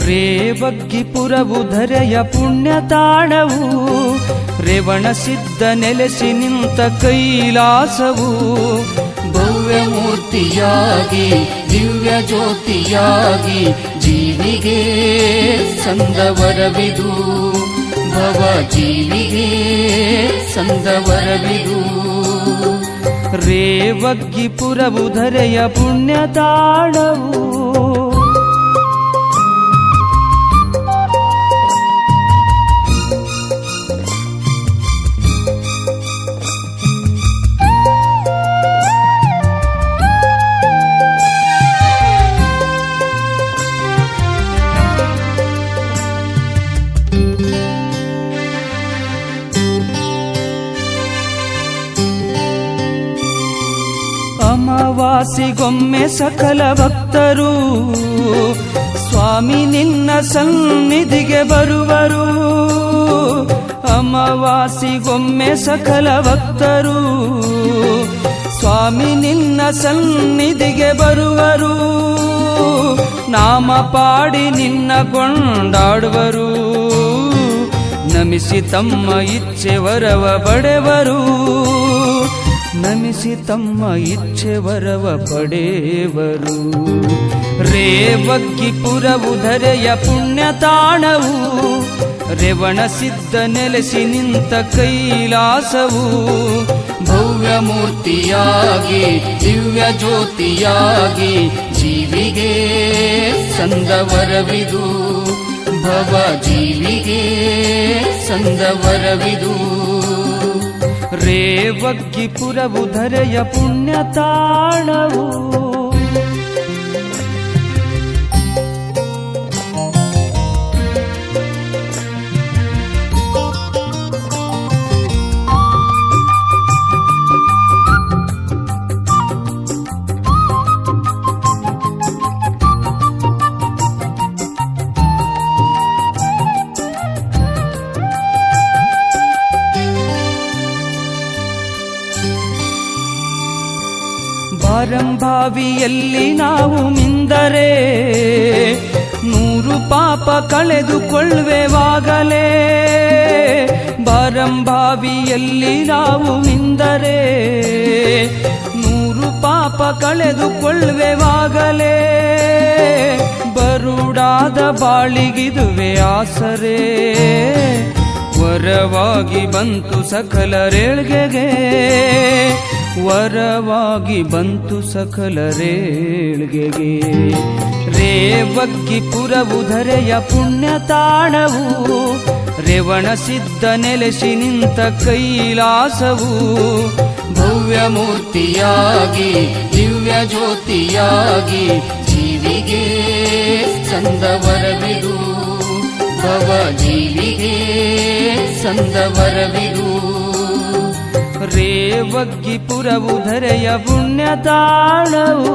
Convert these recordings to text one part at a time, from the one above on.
ರೇವಗ್ಗಿಪುರವು ಧರೆಯ ಪುಣ್ಯ ತಾಣವು, ರೇವಣ ಸಿದ್ಧ ನೆಲೆಸಿ ನಿಂತ ಕೈಲಾಸವು. ಭವ್ಯ ಮೂರ್ತಿಯಾಗಿ ದಿವ್ಯ ಜ್ಯೋತಿಯಾಗಿ ಜೀವಿಗೆ ಸಂದವರವಿದು, ಭವ ಜೀವಿಗೆ ಸಂದವರವಿದು. ರೇವಗ್ಗಿಪುರವು ಧರೆಯ ಪುಣ್ಯ ತಾಣವು. ಅಮಾವಾಸಿಗೊಮ್ಮೆ ಸಕಲ ಭಕ್ತರು ಸ್ವಾಮಿ ನಿನ್ನ ಸನ್ನಿಧಿಗೆ ಬರುವರು. ಅಮಾವಾಸಿಗೊಮ್ಮೆ ಸಕಲ ಭಕ್ತರು ಸ್ವಾಮಿ ನಿನ್ನ ಸನ್ನಿಧಿಗೆ ಬರುವರು. ನಾಮ ಪಾಡಿ ನಿನ್ನ ಕೊಂಡಾಡುವರು, ನಮಿಸಿ ತಮ್ಮ ಇಚ್ಛೆ ವರವ ಪಡೆವರು. ನಮಿಸಿ ತಮ್ಮ ಇಚ್ಛೆ ವರವ ಪಡೆವರು. ರೇವಗ್ಗಿಪುರವು ಧರೆಯ ಪುಣ್ಯ ತಾಣವು, ರೇವಣ ಸಿದ್ಧ ನೆಲೆಸಿ ನಿಂತ ಕೈಲಾಸವು. ಭವ್ಯ ಮೂರ್ತಿಯಾಗಿ ದಿವ್ಯ ಜ್ಯೋತಿಯಾಗಿ ಜೀವಿಗೆ ಸಂದವರವಿದು, ಭವ ಜೀವಿಗೆ ಸಂದವರವಿದು. ರೇವಗ್ಗಿಪುರವು ಧರೆಯ ಪುಣ್ಯ ತಾಣವು. ಬಾರಂಭಾವಿಯಲ್ಲಿ ನಾವು ಮಿಂದರೆ 100 ಪಾಪ ಕಳೆದುಕೊಳ್ಳುವೆವಾಗಲೇ. ಬಾರಂಭಾವಿಯಲ್ಲಿ ನಾವು ಮಿಂದರೆ 100 ಪಾಪ ಕಳೆದುಕೊಳ್ಳುವೆವಾಗಲೇ. ಬರುಡಾದ ಬಾಳಿಗಿದುವೆ ಆಸರೆ, ವರವಾಗಿ ಬಂತು ಸಕಲರೇಳ್ಗೆಗೆ. ವರವಾಗಿ ಬಂತು ಸಕಲರೇಳ್ಗೆಗೆ. ರೇವಗ್ಗಿಪುರವು ಧರೆಯ ಪುಣ್ಯ ತಾಣವು, ರೇವಣ ಸಿದ್ಧ ನೆಲೆಸಿ ನಿಂತ ಕೈಲಾಸವು. ಭವ್ಯ ಮೂರ್ತಿಯಾಗಿ ದಿವ್ಯ ಜ್ಯೋತಿಯಾಗಿ ಜೀವಿಗೆ ಸಂದವರವಿದು, ಭವ ಜೀವಿಗೆ ಸಂದವರವಿದು. ರೇವಗ್ಗಿಪುರವು ಧರೆಯ ಪುಣ್ಯ ತಾಣವು.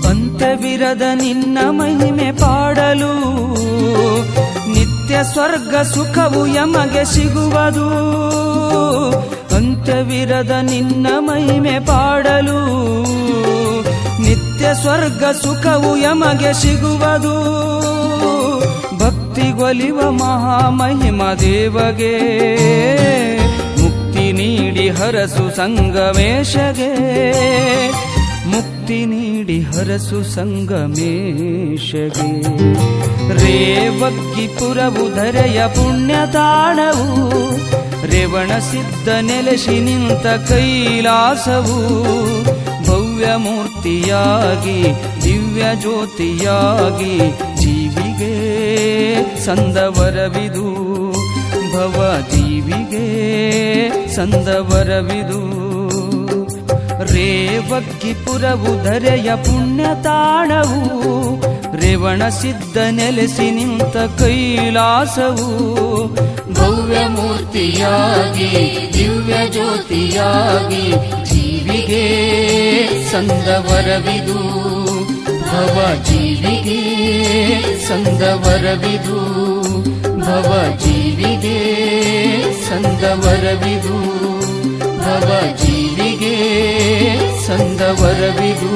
ಅಂತ್ಯವಿರದ ನಿನ್ನ ಮಹಿಮೆ ಪಾಡಲು, ನಿತ್ಯ ಸ್ವರ್ಗ ಸುಖವು ಯಮಗೆ ಸಿಗುವುದು. ಅಂತ್ಯವಿರದ ನಿನ್ನ ಮಹಿಮೆ ಪಾಡಲು, ನಿತ್ಯ ಸ್ವರ್ಗ ಸುಖವು ಯಮಗೆ ಸಿಗುವುದು. ಭಕ್ತಿಗೊಲಿವ ಮಹಾಮಹಿಮ ದೇವಗೆ, ಮುಕ್ತಿ ನೀಡಿ ಹರಸು ಸಂಗಮೇಶಗೆ. ಮುಕ್ತಿ ನೀಡಿ ಹರಸು ಸಂಗಮೇಶಗೆ. ರೇವಗ್ಗಿಪುರವು ಧರೆಯ ಪುಣ್ಯ ತಾಣವು, ರೇವಣ ಸಿದ್ಧ ನೆಲೆಸಿ ನಿಂತ ಕೈಲಾಸವು. ಭವ್ಯ ಮೂರ್ತಿಯಾಗಿ ದಿವ್ಯ ಜ್ಯೋತಿಯಾಗಿ ಜೀವಿಗೆ ಸಂದವರವಿದು, ಭವ ಜೀವಿಗೆ ಸಂದವರವಿದು. ರೇವಗ್ಗಿಪುರವು ಧರೆಯ ಪುಣ್ಯ ತಾಣವು, ರೇವಣ ಸಿದ್ಧ ನೆಲೆಸಿ ನಿಂತ ಕೈಲಾಸವು. ಭವ್ಯ ಮೂರ್ತಿಯಾಗಿ ದಿವ್ಯ ಜ್ಯೋತಿಯಾಗಿ ಜೀವಿಗೆ ಸಂದವರವಿದು ಭವ ಜೀವಿಗೆ ಸಂದವರವಿದು ಭವ ಜೀವಿಗೆ ಸಂದವರವಿದು ಭವ ಜೀವಿಗೆ ಸಂದವರವಿದು